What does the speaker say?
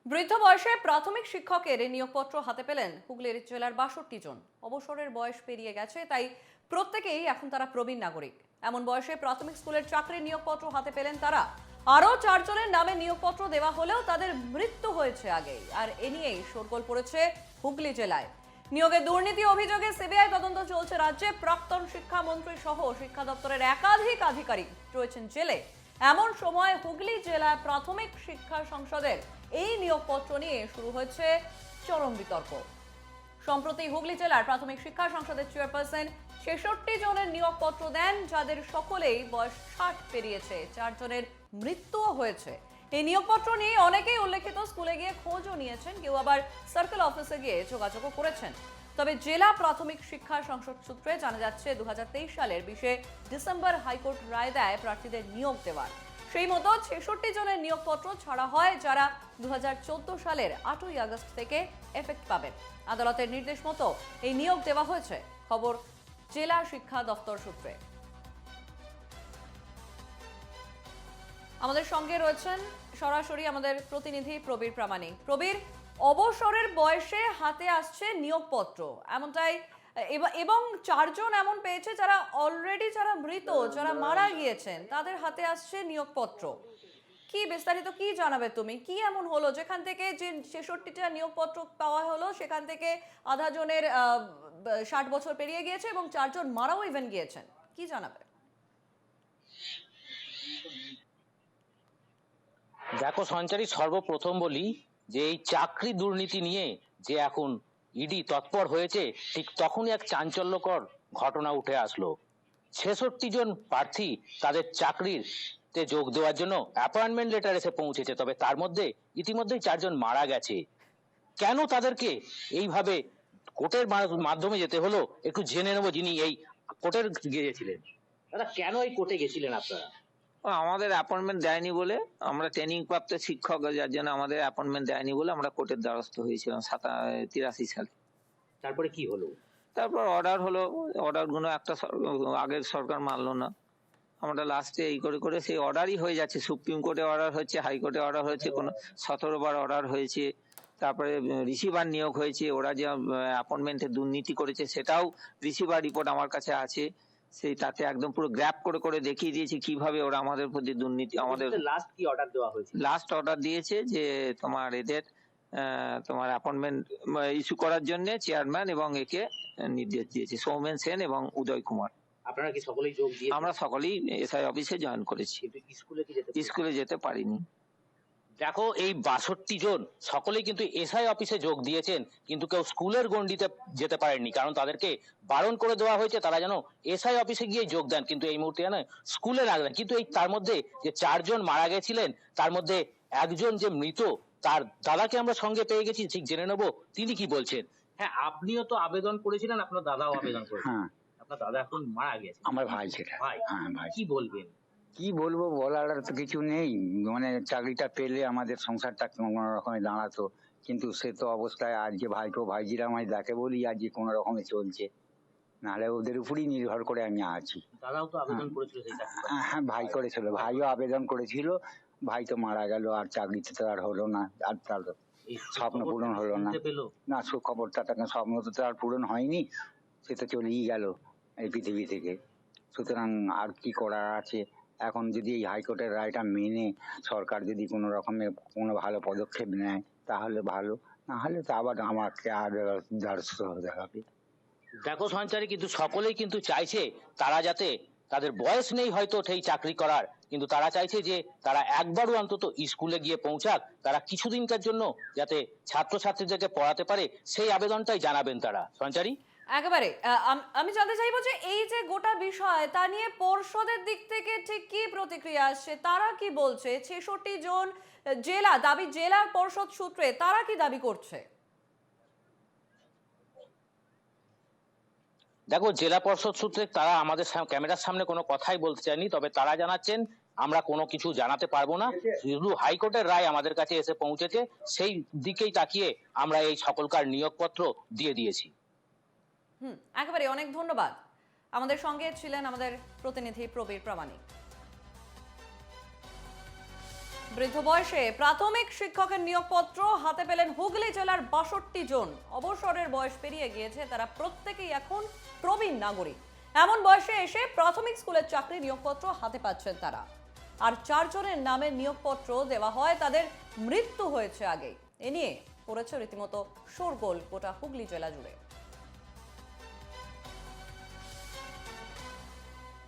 বৃদ্ধ বয়সে প্রাথমিক শিক্ষকের নিয়োগপত্র হাতে পেলেন হুগলির জেলার ৬২ জন। অবসরের বয়স পেরিয়ে গেছে, তাই প্রত্যেকেই এখন তারা প্রবীণ নাগরিক। এমন বয়সে প্রাথমিক স্কুলের চাকরির নিয়োগপত্র হাতে পেলেন তারা। আরও ৪ জনের নামে নিয়োগপত্র দেওয়া হলেও তাদের মৃত্যু হয়েছে আগেই, আর এ নিয়েই শোরগোল পড়েছে হুগলি জেলায়। নিয়োগে দুর্নীতি অভিযোগে সিবিআই তদন্ত চলছে রাজ্যে। প্রাক্তন শিক্ষামন্ত্রী সহ শিক্ষা দপ্তরের একাধিক আধিকারিক রয়েছেন জেলে। এমন সময় হুগলি জেলা প্রাথমিক শিক্ষা সংসদের এই নিয়োগপত্র নিয়ে শুরু হয়েছে চরম বিতর্ক। সম্প্রতি হুগলি জেলার প্রাথমিক শিক্ষা সংসদের চেয়ারপারসন ৬৬ জনের নিয়োগপত্র দেন, যাদের সকলেই বয়স ৬০ পেরিয়েছে। ৪ জনের মৃত্যুও হয়েছে। এই নিয়োগপত্র নিয়ে অনেকেই উল্লেখিত স্কুলে গিয়ে খোঁজও নিয়েছেন, কেউ আবার সার্কেল অফিসে গিয়ে যোগাযোগও করেছেন। তবে জেলা প্রাথমিক শিক্ষা সংসদ সূত্রে জানা যাচ্ছে ২০২৩ সালের ২০ ডিসেম্বর হাইকোর্ট রায় দেয় প্রার্থীদের নিয়োগ দেওয়ার। সেই মতো ৬৬ জনের নিয়োগপত্র ছাড়া হয়, যারা ২০১৪ সালের ৮ই আগস্ট থেকে এফেক্ট পাবেন। আদালতের নির্দেশ মতো এই নিয়োগ দেওয়া হয়েছে, খবর জেলা শিক্ষা দপ্তর সূত্রে। আমাদের সঙ্গে রয়েছেন সরাসরি আমাদের প্রতিনিধি প্রবীর প্রামাণিক। প্রবীর, অবসরের বয়সে হাতে আসছে নিয়োগপত্র এমনটাই, এবং ৪ জন এমন পেয়েছে যারা অলরেডি যারা মৃত, যারা মারা গিয়েছেন, তাদের হাতে আসছে নিয়োগপত্র। কি বিস্তারিত কি জানাবে তুমি? কি এমন হলো যেখান থেকে যে ৬৬টা নিয়োগপত্র পাওয়া হলো, সেখান থেকে আধা জনের ৬০ বছর পেরিয়ে গিয়েছে এবং ৪ জন মারাও ইভেন গিয়েছেন, কি জানাবে? দেখো সঞ্চারী, সর্বপ্রথম বলি যে এই চাকরি দুর্নীতি নিয়ে যে এখন ইডি তৎপর হয়েছে, ঠিক তখনই এক চাঞ্চল্যকর ঘটনা উঠে আসলো। ৬৬ জন প্রার্থী তাদের চাকরির তে যোগ দেওয়ার জন্য অ্যাপয়েন্টমেন্ট লেটার এসে পৌঁছেছে, তবে তার মধ্যে ইতিমধ্যেই ৪ জন মারা গেছে। কেন তাদেরকে এইভাবে কোর্টের মাধ্যমে যেতে হলো, একটু জেনে নেবো। যিনি এই কোর্টের গিয়েছিলেন, দাদা কেন এই কোর্টে গেছিলেন আপনারা? আমাদের অ্যাপয়েন্টমেন্ট দেয়নি বলে, আমরা ট্রেনিং প্রাপ্ত শিক্ষক, যার জন্য আমাদের অ্যাপয়েন্টমেন্ট দেয়নি বলে আমরা কোর্টের দ্বারস্থ হয়েছিলাম ৮৩ সালে। তারপরে কি হলো? তারপর অর্ডার হলো, অর্ডার গুলো একটা আগের সরকার মানলো না। আমরা লাস্টে এই করে করে সেই অর্ডারই হয়ে যাচ্ছে। সুপ্রিম কোর্টে অর্ডার হচ্ছে, হাইকোর্টে অর্ডার হয়েছে, কোনো ১৭ বার অর্ডার হয়েছে। তারপরে রিসিভার নিয়োগ হয়েছে, ওরা যে অ্যাপয়েন্টমেন্টে দুর্নীতি করেছে সেটাও রিসিভার রিপোর্ট আমার কাছে আছে। সেই তাতে একদম পুরো গ্র্যাপ করে করে দেখিয়ে দিয়েছি কিভাবে ওরা আমাদের প্রতি দুর্নীতি। আমাদের লাস্ট কি অর্ডার দেওয়া হয়েছে? লাস্ট অর্ডার দিয়েছে যে তোমার এদের তোমার অ্যাপয়েন্টমেন্ট ইস্যু করার জন্য চেয়ারম্যান এবং একে নির্দেশ দিয়েছে, সৌমেন সেন এবং উদয় কুমার। আপনারা কি সকলেই যোগ দিয়ে? আমরা সকলেই এসআই অফিসে জয়েন করেছি। স্কুলে যেতে পারিনি। দেখো, এই ৬২ জন সকলেই কিন্তু এসআই অফিসে যোগ দিয়েছেন, কিন্তু কেউ স্কুলের গণ্ডিতে যেতে পারেননি, কারণ তাদেরকে বারণ করে দেওয়া হয়েছে তারা যেন এসআই অফিসে গিয়ে যোগ দেন, কিন্তু এই মুহূর্তে যেন স্কুলে না দেন। কিন্তু এই তার মধ্যে যে ৪ জন মারা গেছিলেন, তার মধ্যে একজন যে মৃত, তার দাদাকে আমরা সঙ্গে পেয়ে গেছি, ঠিক জেনে নেবো তিনি কি বলছেন। হ্যাঁ, আপনিও তো আবেদন করেছিলেন, আপনার দাদাও আবেদন করেছেন। হ্যাঁ, আপনার দাদা এখন মারা গেছে। আমার ভাই সেটা। ভাই, হ্যাঁ ভাই। কি বলবেন? কি বলবো, বলার আর তো কিছু নেই। মানে চাকরিটা পেলে আমাদের সংসারটা কোনো রকমে দাঁড়াতো, কিন্তু সে তো অবস্থায় আজ যে ভাইপো ভাইজিরা আমায় দেখে বলি আজ যে কোনো রকমে চলছে, নাহলে ওদের উপরই নির্ভর করে আমি আছি। দাদাও তো আবেদন করেছিল সেই চাকরি। হ্যাঁ, ভাই করেছিল, ভাইও আবেদন করেছিল। ভাই তো মারা গেল, আর চাকরিতে তো আর হলো না, আর তার স্বপ্ন পূরণ হলো না। না, সুখবরটা তাকে স্বপ্ন তো আর পূরণ হয়নি, সে তো চলেই গেল এই পৃথিবী থেকে। সুতরাং আর কি করার আছে? এখন যদি এই হাইকোর্টের রায়টা মেনে সরকার যদি কোনো রকমের কোনো ভালো পদক্ষেপ নেয় তাহলে ভালো, না হলে তো আবার আমাকে আর দ্বারস্থ হতে হবে। দেখো সঞ্চারী, কিন্তু সকলেই কিন্তু চাইছে তারা যাতে, তাদের বয়স নেই হয়তো সেই চাকরি করার, কিন্তু তারা চাইছে যে তারা একবারও অন্তত স্কুলে গিয়ে পৌঁছাক, তারা কিছুদিনকার জন্য যাতে ছাত্রছাত্রীদেরকে পড়াতে পারে, সেই আবেদনটাই জানাবেন তারা। সঞ্চারী, একেবারে আমি জানতে চাইবো যে এই যে গোটা বিষয়, তা নিয়ে পর্ষদের দিক থেকে ঠিক কি প্রতিক্রিয়া আসছে, তারা কি বলছে? ৬৬ জন জেলা পর্ষদ সূত্রে তারা কি দাবি করছে? দেখো, জেলা পর্ষদ সূত্রে তারা আমাদের ক্যামেরার সামনে কোনো কথাই বলতে চায়নি, তবে তারা জানাচ্ছেন আমরা কোনো কিছু জানাতে পারবো না, শুধু হাইকোর্টের রায় আমাদের কাছে এসে পৌঁছেছে, সেই দিকেই তাকিয়ে আমরা এই সকলকার নিয়োগপত্র দিয়ে দিয়েছি। একেবারে অনেক ধন্যবাদ। আমাদের সঙ্গে ছিলেন আমাদের প্রতিনিধি প্রবীর প্রামাণিক। বৃদ্ধ বয়সে প্রাথমিক শিক্ষকের নিয়োগপত্র হাতে পেলেন হুগলি জেলার ৬২ জন। অবসরের বয়স পেরিয়ে গিয়েছে, তারা প্রত্যেকেই এখন প্রবীণ নাগরিক। এমন বয়সে এসে প্রাথমিক স্কুলের চাকরি নিয়োগপত্র হাতে পাচ্ছেন তারা। আর ৪ জনের নামে নিয়োগপত্র দেওয়া হয়, তাদের মৃত্যু হয়েছে আগে। এ নিয়ে পড়েছে রীতিমতো শোরগোল গোটা হুগলি জেলা জুড়ে।